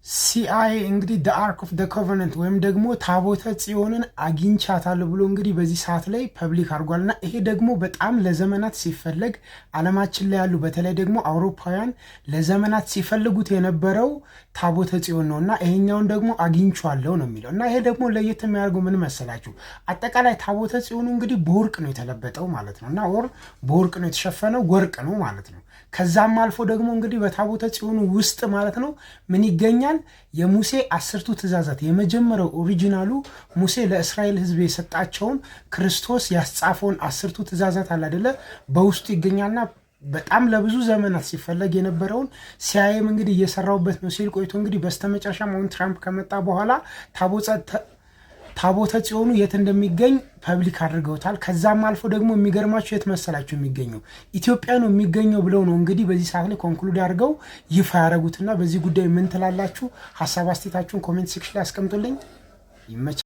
ሲአይኤ እንግዲህ the ark of the covenant ወይም ደግሞ ታቦተ ጽዮንን አግኝቻታለሁ ብሎ እንግዲህ በዚህ ሰዓት ላይ ፐብሊክ አድርጓልና ይሄ ደግሞ በጣም ለዘመናት ሲፈለግ ዓለማችን ላይ ያሉ በተለይ ደግሞ አውሮፓውያን ለዘመናት ሲፈልጉት የነበረው ታቦተ ጽዮን ነውና ይሄኛውን ደግሞ አግኝቻለሁ ነው የሚለው እና ይሄ ደግሞ ለየት የሚያደርገው ምን መሰላችሁ? አጠቃላይ ታቦተ ጽዮኑ እንግዲህ በወርቅ ነው የተለበጠው ማለት ነውና በወርቅ ነው የተሸፈነው ወርቅ ነው ማለት ነው። ከዛም አልፎ ደግሞ እንግዲህ በታቦተ ጽዮኑ ውስጥ ማለት ነው ምን ይገኛል? የሙሴ 10ቱ ትእዛዛት የመጀመሪያው ኦሪጂናሉ ሙሴ ለእስራኤል ሕዝብ የሰጣቸውን ክርስቶስ ያስጻፈውን 10ቱ ትእዛዛት አለ አይደለ? በውስጡ ይገኛልና በጣም ለብዙ ዘመናት ሲፈለግ የነበረውን ሲያይም እንግዲህ እየሰራውበት ነው ሲል ቆይቶ እንግዲህ በስተመጨረሻም አሁን ትራምፕ ከመጣ በኋላ ታቦተ ጽዮኑ የት እንደሚገኝ ፐብሊክ አድርገውታል። ከዛም አልፎ ደግሞ የሚገርማችሁ የት መሰላችሁ የሚገኘው? ኢትዮጵያ ነው የሚገኘው ብለው ነው እንግዲህ በዚህ ሰዓት ላይ ኮንክሉድ አድርገው ይፋ ያደረጉትና በዚህ ጉዳይ ምን ትላላችሁ? ሀሳብ አስተያየታችሁን ኮሜንት ሴክሽን ላይ አስቀምጡልኝ። ይመቻል።